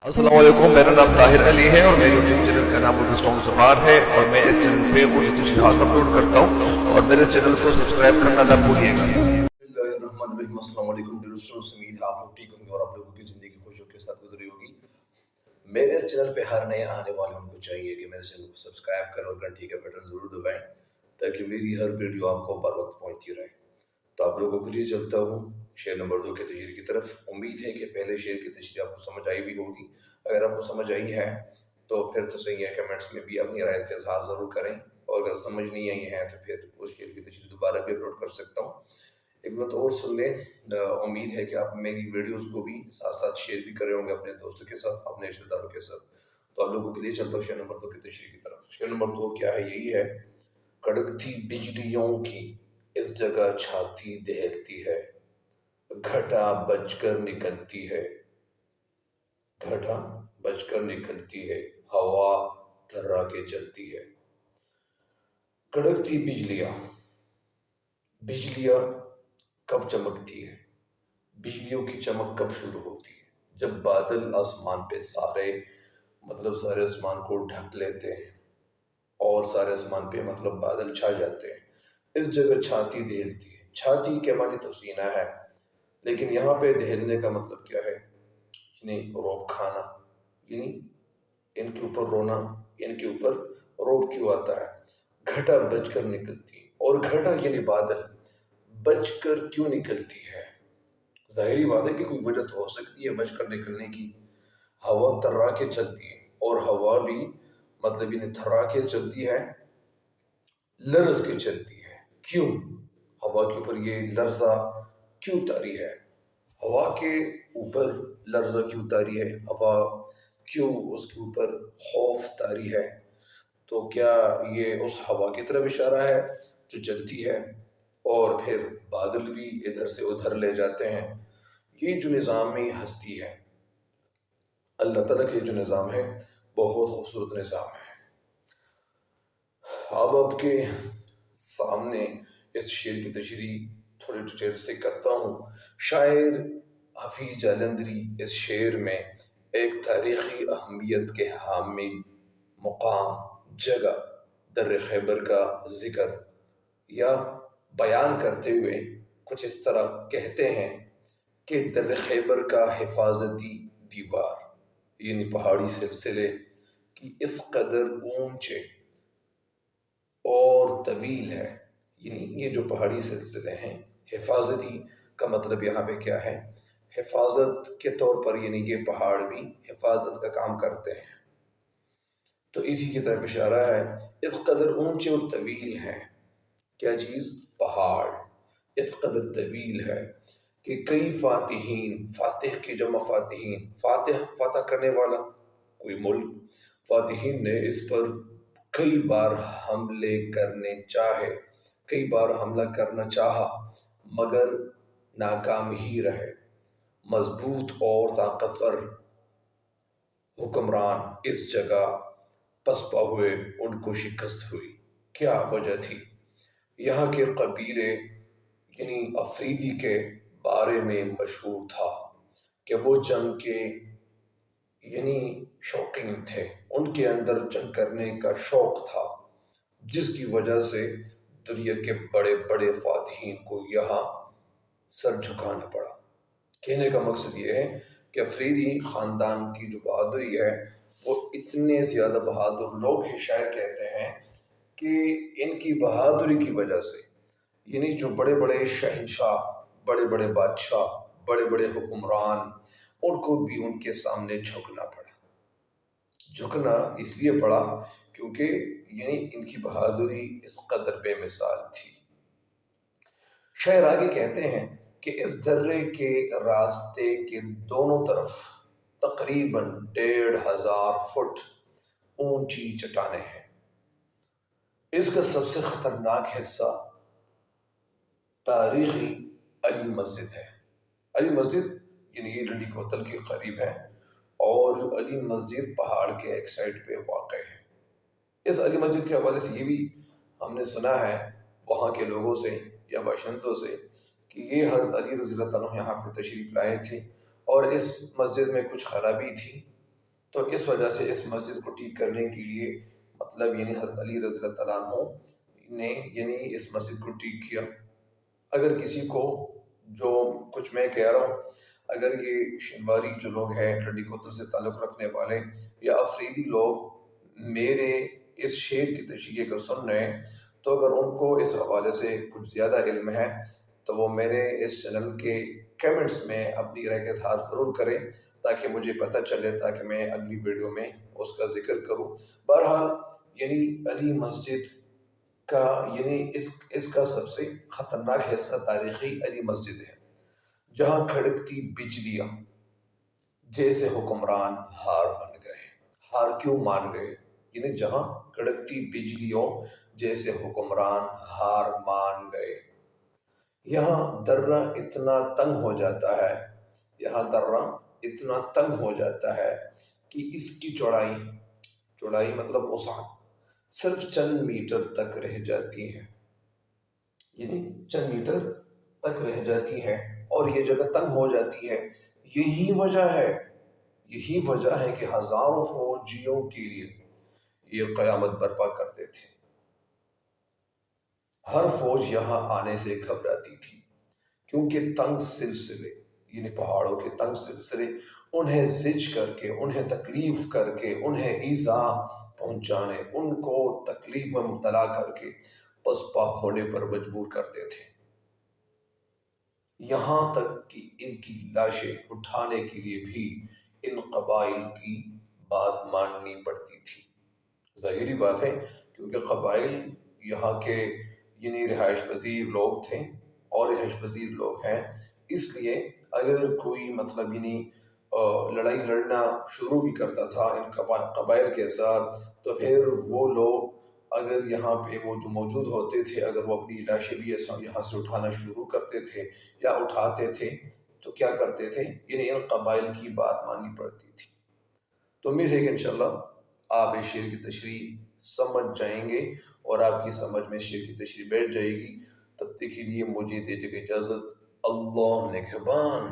अस्सलाम वालेकुम, मेरा नाम ताहिर अली है और मेरे यूट्यूब चैनल का नाम उर्दू सॉन्ग ज़ुबान है और मैं इस चैनल पे उर्दू तशरीहात अपलोड करता हूँ और मेरे चैनल को सब्सक्राइब करना ना भूलिएगा। अस्सलाम वालेकुम दोस्तों, उम्मीद है आप लोग ठीक होंगे और आप लोगों की ज़िंदगी खुशियों के साथ गुजरी होगी। मेरे इस चैनल पे हर नए आने वाले उनको चाहिए कि मेरे चैनल को सब्सक्राइब करें और घंटी का बटन ज़रूर दबाएं ताकि मेरी हर वीडियो आपको बर वक्त पहुँचती रहे। तो आप लोगों के लिए चलता हूँ शेर नंबर 2 के तशरीह की तरफ। उम्मीद है कि पहले शेर की तशरीह आपको समझ आई भी होगी। अगर आपको समझ आई है तो फिर तो सही है, कमेंट्स में भी अपनी राय का इजहार ज़रूर करें, और अगर समझ नहीं आई है तो फिर उस शेर की तशरीह दोबारा भी अपलोड कर सकता हूँ। एक बात और सुन लें, उम्मीद है कि आप मेरी वीडियोस को भी साथ साथ शेयर भी करे होंगे अपने दोस्तों के साथ, अपने रिश्तेदारों के साथ। तो आप लोगों के लिए चलता हूँ शेर नंबर 2 की तशरीह की तरफ। शेर नंबर 2 क्या है? यही है, कड़कती बिजलियों की इस जगह छाती दहकती है, घटा बजकर निकलती है, घटा बजकर निकलती है, हवा थर्रा के चलती है। कड़कती बिजलियां, बिजलियां कब चमकती है? बिजलियों की चमक कब शुरू होती है? जब बादल आसमान पे सारे सारे आसमान को ढक लेते हैं और सारे आसमान पे बादल छा जाते हैं। इस जगह छाती दहलती है। छाती के मानी तो सीना है, लेकिन यहाँ पे दहलने का मतलब क्या है? यानी रौब खाना, यानी इनके ऊपर रोना, इनके ऊपर रौब क्यों आता है? घटा बजकर निकलती है, और घटा यानी बादल बजकर क्यों निकलती है? जाहिर बात है कि कोई वजह तो हो सकती है बजकर निकलने की। हवा तर्रा के चलती है, और हवा भी इन्हें थर्रा के चलती है, लरज के चलती है। क्यों हवा के ऊपर ये लर्जा क्यों तारी है? हवा के ऊपर लर्जा क्यों तारी है? हवा क्यों उसके ऊपर खौफ तारी है? तो क्या ये उस हवा की तरफ इशारा है जो चलती है और फिर बादल भी इधर से उधर ले जाते हैं? ये जो निज़ामी हस्ती है, अल्लाह ताला के जो निज़ाम है, बहुत खूबसूरत निज़ाम है। अब आपके सामने इस शेर की तशरीह थोड़ी डिटेल से करता हूँ। शायर हफीज जालंधरी इस शेर में एक तारीख़ी अहमियत के हामिल मुकाम, जगह दर्र खैबर का जिक्र या बयान करते हुए कुछ इस तरह कहते हैं कि दर्र खैबर का हिफाजती दीवार, यानी पहाड़ी सिलसिले की इस कदर ऊंचे और तवील है। यानी ये जो पहाड़ी सिलसिले हैं, हिफाजती का मतलब यहाँ पे क्या है? हिफाजत के तौर पर, यानी ये पहाड़ भी हिफाजत का काम करते हैं। तो इसी की तरफ इशारा है, इस कदर ऊंचे और तवील है। क्या चीज़? पहाड़ इस कदर तवील है कि कई फातिहीन, फातिह की जमा फातिहीन, फातिह फतह करने वाला कोई मुल्क, फातिहीन ने इस पर कई बार हमले करने चाहे, कई बार हमला करना चाहा, मगर नाकाम ही रहे। मजबूत और ताकतवर हुक्मरान इस जगह पसपा हुए, उनको शिकस्त हुई। क्या वजह थी? यहाँ के कबीले यानी अफरीदी के बारे में मशहूर था कि वो जंग के यानी शौकीन थे, उनके अंदर जंग करने का शौक था, जिसकी वजह से दुनिया के बड़े बड़े फातिहीन को यहाँ सर झुकाना पड़ा। कहने का मकसद ये है कि अफरीदी ख़ानदान की जो बहादुरी है, वो इतने ज़्यादा बहादुर लोग हैं, शायर कहते हैं कि इनकी बहादुरी की वजह से, यानी जो बड़े बड़े शहंशाह, बड़े बड़े बादशाह, बड़े बड़े हुक्मरान, उनको भी उनके सामने झुकना पड़ा। झुकना इसलिए पड़ा क्योंकि यानी इनकी बहादुरी इस कदर बेमिसाल थी। शायर आगे कहते हैं कि इस दर्रे के रास्ते के दोनों तरफ तकरीबन 1500 फुट ऊंची चट्टानें हैं। इसका सबसे खतरनाक हिस्सा तारीखी अली मस्जिद है। अली मस्जिद यानी ये लंडी कोतल के करीब है, और अली मस्जिद पहाड़ के एक साइड पे वाक़ है। इस अली मस्जिद के हवाले से ये भी हमने सुना है वहाँ के लोगों से या बाशिंदों से कि ये हज़रत अली रज़ी अल्लाह तआला अन्हु यहाँ पे तशरीफ़ लाए थे, और इस मस्जिद में कुछ खराबी थी, تو اس وجہ سے اس مسجد کو ٹھیک کرنے کے لیے مطلب یعنی حضرت علی رضی اللہ تعالیٰ عنہ نے یعنی اس مسجد کو ٹھیک کیا۔ اگر کسی کو جو کچھ میں کہہ رہا ہوں، اگر یہ شنواری جو لوگ ہیں ٹھنڈی کوتل سے تعلق رکھنے والے یا افریدی لوگ میرے اس شعر کی تشریح اگر سن رہے ہیں، تو اگر ان کو اس حوالے سے کچھ زیادہ علم ہے تو وہ میرے اس چینل کے کیمنٹس میں اپنی رائے کا اظہار ضرور کریں، تاکہ مجھے پتہ چلے، تاکہ میں اگلی ویڈیو میں اس کا ذکر کروں۔ بہرحال یعنی علی مسجد کا یعنی اس کا سب سے خطرناک حصہ تاریخی علی مسجد ہے، جہاں کھڑکتی بجلیاں جیسے حکمران ہار مان گئے۔ ہار کیوں مان گئے؟ یعنی جہاں کڑکتی بجلیوں جیسے حکمران ہار مان گئے۔ یہاں درہ اتنا تنگ ہو جاتا ہے، یہاں درہ اتنا تنگ ہو جاتا ہے کہ اس کی چوڑائی مطلب وسعت صرف چند میٹر تک رہ جاتی ہے، یعنی چند میٹر تک رہ جاتی ہے، اور یہ جگہ تنگ ہو جاتی ہے۔ یہی وجہ ہے کہ ہزاروں فوجیوں کے لیے یہ قیامت برپا کرتے تھے۔ ہر فوج یہاں آنے سے گھبراتی تھی، کیونکہ تنگ سلسلے یعنی پہاڑوں کے تنگ سلسلے انہیں زج کر کے، انہیں تکلیف کر کے، انہیں ایذا پہنچانے، ان کو تکلیف میں مبتلا کر کے پسپا ہونے پر مجبور کرتے تھے۔ یہاں تک کہ ان کی لاشیں اٹھانے کے لیے بھی ان قبائل کی بات ماننی پڑتی تھی۔ ظاہری بات ہے، کیونکہ قبائل یہاں کے یعنی رہائش پذیر لوگ تھے اور رہائش پذیر لوگ ہیں، اس لیے اگر کوئی مطلب یعنی لڑائی لڑنا شروع بھی کرتا تھا ان قبائل کے ساتھ، تو پھر وہ لوگ اگر یہاں پہ وہ جو موجود ہوتے تھے، اگر وہ اپنی لاشیں بھی یہاں سے اٹھانا شروع کرتے تھے یا اٹھاتے تھے، تو کیا کرتے تھے؟ یعنی ان قبائل کی بات ماننی پڑتی تھی۔ تو امید ہے کہ انشاءاللہ آپ اس شعر کی تشریح سمجھ جائیں گے، اور آپ کی سمجھ میں شعر کی تشریح بیٹھ جائے گی۔ تب تک کے لیے مجھے دیجیے اجازت۔ اللہ نگہبان۔